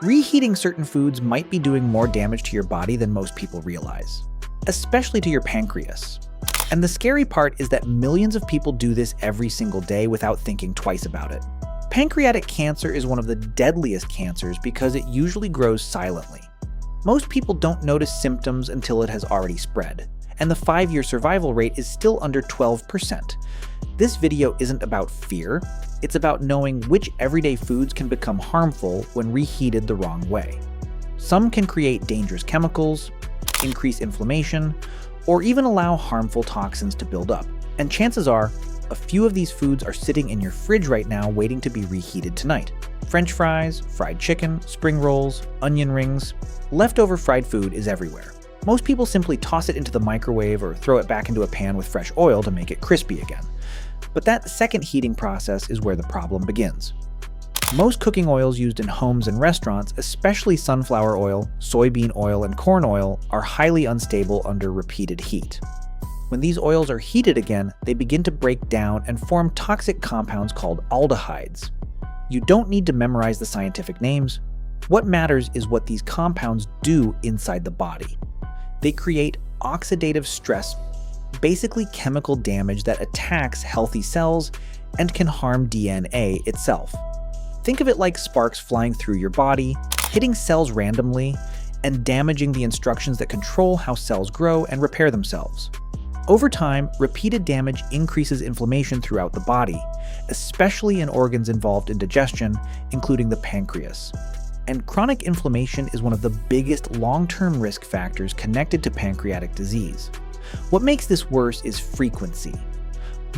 Reheating certain foods might be doing more damage to your body than most people realize, especially to your pancreas. And the scary part is that millions of people do this every single day without thinking twice about it. Pancreatic cancer is one of the deadliest cancers because it usually grows silently. Most people don't notice symptoms until it has already spread, and the 5-year survival rate is still under 12%. This video isn't about fear, it's about knowing which everyday foods can become harmful when reheated the wrong way. Some can create dangerous chemicals, increase inflammation, or even allow harmful toxins to build up. And chances are, a few of these foods are sitting in your fridge right now waiting to be reheated tonight. French fries, fried chicken, spring rolls, onion rings. Leftover fried food is everywhere. Most people simply toss it into the microwave or throw it back into a pan with fresh oil to make it crispy again. But that second heating process is where the problem begins. Most cooking oils used in homes and restaurants, especially sunflower oil, soybean oil, and corn oil, are highly unstable under repeated heat. When these oils are heated again, they begin to break down and form toxic compounds called aldehydes. You don't need to memorize the scientific names. What matters is what these compounds do inside the body. They create oxidative stress, basically chemical damage that attacks healthy cells and can harm DNA itself. Think of it like sparks flying through your body, hitting cells randomly, and damaging the instructions that control how cells grow and repair themselves. Over time, repeated damage increases inflammation throughout the body, especially in organs involved in digestion, including the pancreas. And chronic inflammation is one of the biggest long-term risk factors connected to pancreatic disease. What makes this worse is frequency.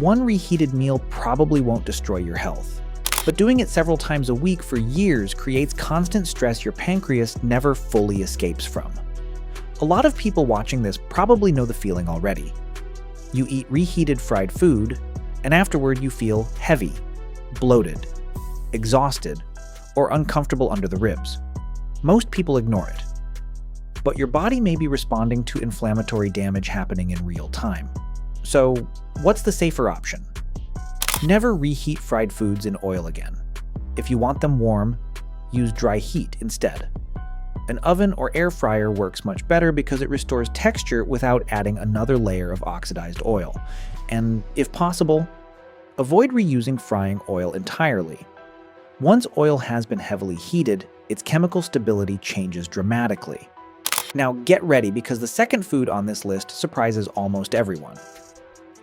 One reheated meal probably won't destroy your health, but doing it several times a week for years creates constant stress your pancreas never fully escapes from. A lot of people watching this probably know the feeling already. You eat reheated fried food, and afterward you feel heavy, bloated, exhausted, or uncomfortable under the ribs. Most people ignore it. But your body may be responding to inflammatory damage happening in real time. So, what's the safer option? Never reheat fried foods in oil again. If you want them warm, use dry heat instead. An oven or air fryer works much better because it restores texture without adding another layer of oxidized oil. And if possible, avoid reusing frying oil entirely. Once oil has been heavily heated, its chemical stability changes dramatically. Now get ready because the second food on this list surprises almost everyone.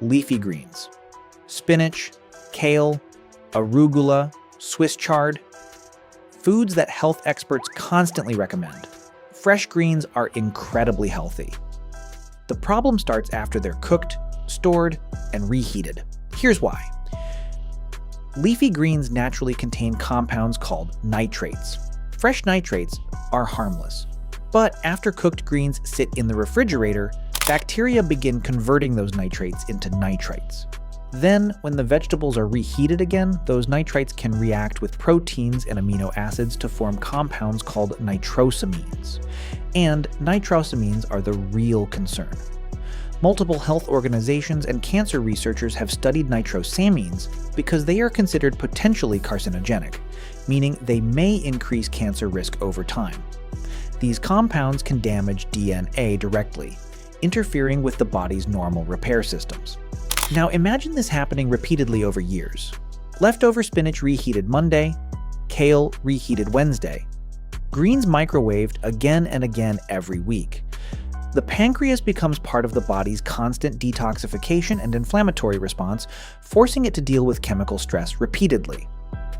Leafy greens. Spinach, kale, arugula, Swiss chard. Foods that health experts constantly recommend. Fresh greens are incredibly healthy. The problem starts after they're cooked, stored, and reheated. Here's why. Leafy greens naturally contain compounds called nitrates. Fresh nitrates are harmless, but after cooked greens sit in the refrigerator, bacteria begin converting those nitrates into nitrites. Then, when the vegetables are reheated again, those nitrites can react with proteins and amino acids to form compounds called nitrosamines. And nitrosamines are the real concern. Multiple health organizations and cancer researchers have studied nitrosamines because they are considered potentially carcinogenic, meaning they may increase cancer risk over time. These compounds can damage DNA directly, interfering with the body's normal repair systems. Now imagine this happening repeatedly over years. Leftover spinach reheated Monday, kale reheated Wednesday, greens microwaved again and again every week. The pancreas becomes part of the body's constant detoxification and inflammatory response, forcing it to deal with chemical stress repeatedly.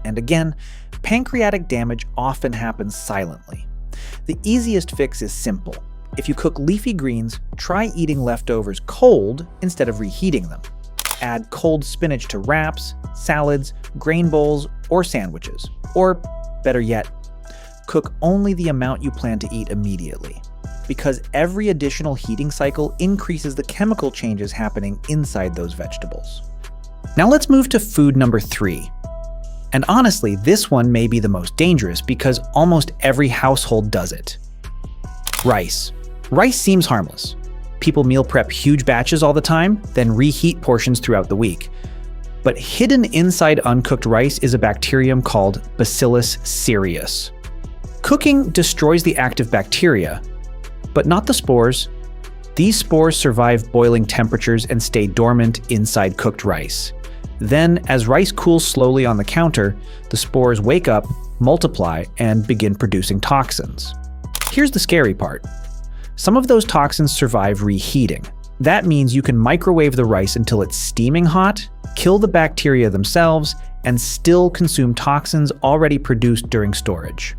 And again, pancreatic damage often happens silently. The easiest fix is simple. If you cook leafy greens, try eating leftovers cold instead of reheating them. Add cold spinach to wraps, salads, grain bowls, or sandwiches. Or, better yet, cook only the amount you plan to eat immediately. Because every additional heating cycle increases the chemical changes happening inside those vegetables. Now let's move to food number 3. And honestly, this one may be the most dangerous because almost every household does it. Rice. Rice seems harmless. People meal prep huge batches all the time, then reheat portions throughout the week. But hidden inside uncooked rice is a bacterium called Bacillus cereus. Cooking destroys the active bacteria, but not the spores. These spores survive boiling temperatures and stay dormant inside cooked rice. Then, as rice cools slowly on the counter, the spores wake up, multiply, and begin producing toxins. Here's the scary part. Some of those toxins survive reheating. That means you can microwave the rice until it's steaming hot, kill the bacteria themselves, and still consume toxins already produced during storage.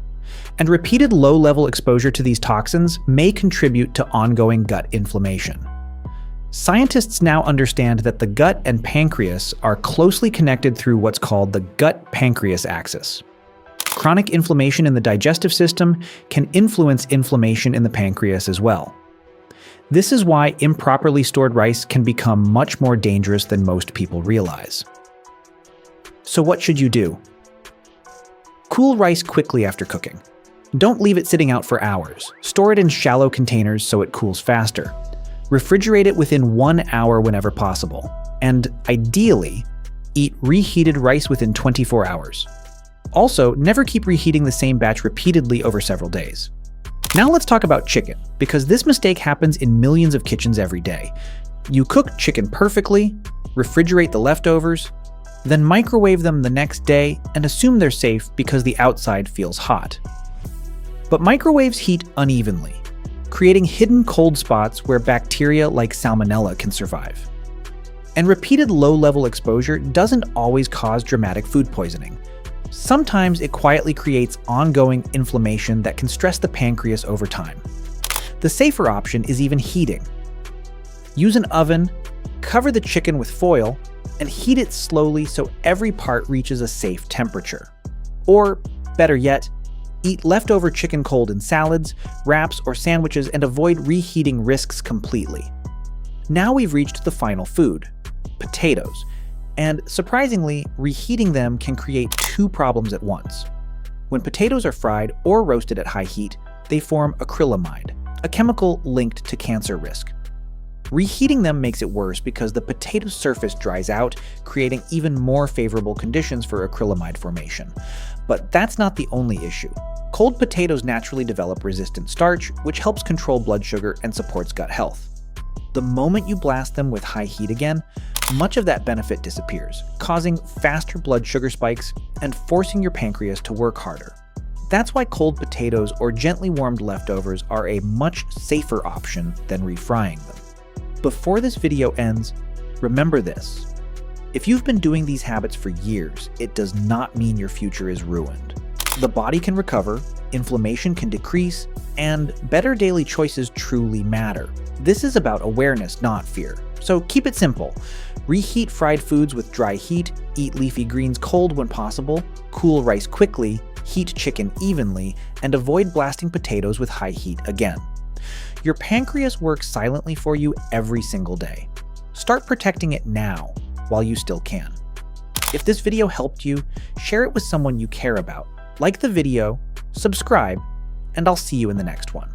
And repeated low-level exposure to these toxins may contribute to ongoing gut inflammation. Scientists now understand that the gut and pancreas are closely connected through what's called the gut-pancreas axis. Chronic inflammation in the digestive system can influence inflammation in the pancreas as well. This is why improperly stored rice can become much more dangerous than most people realize. So what should you do? Cool rice quickly after cooking. Don't leave it sitting out for hours. Store it in shallow containers so it cools faster. Refrigerate it within 1 hour whenever possible. And ideally, eat reheated rice within 24 hours. Also, never keep reheating the same batch repeatedly over several days. Now let's talk about chicken, because this mistake happens in millions of kitchens every day. You cook chicken perfectly, refrigerate the leftovers, then microwave them the next day and assume they're safe because the outside feels hot. But microwaves heat unevenly, creating hidden cold spots where bacteria like salmonella can survive. And repeated low-level exposure doesn't always cause dramatic food poisoning. Sometimes it quietly creates ongoing inflammation that can stress the pancreas over time. The safer option is even heating. Use an oven, cover the chicken with foil, and heat it slowly so every part reaches a safe temperature. Or, better yet, eat leftover chicken cold in salads, wraps, or sandwiches and avoid reheating risks completely. Now we've reached the final food, potatoes. And surprisingly, reheating them can create two problems at once. When potatoes are fried or roasted at high heat, they form acrylamide, a chemical linked to cancer risk. Reheating them makes it worse because the potato surface dries out, creating even more favorable conditions for acrylamide formation. But that's not the only issue. Cold potatoes naturally develop resistant starch, which helps control blood sugar and supports gut health. The moment you blast them with high heat again, much of that benefit disappears, causing faster blood sugar spikes and forcing your pancreas to work harder. That's why cold potatoes or gently warmed leftovers are a much safer option than refrying them. Before this video ends, remember this. If you've been doing these habits for years, it does not mean your future is ruined. The body can recover, inflammation can decrease, and better daily choices truly matter. This is about awareness, not fear. So keep it simple. Reheat fried foods with dry heat, eat leafy greens cold when possible, cool rice quickly, heat chicken evenly, and avoid blasting potatoes with high heat again. Your pancreas works silently for you every single day. Start protecting it now, while you still can. If this video helped you, share it with someone you care about. Like the video, subscribe, and I'll see you in the next one.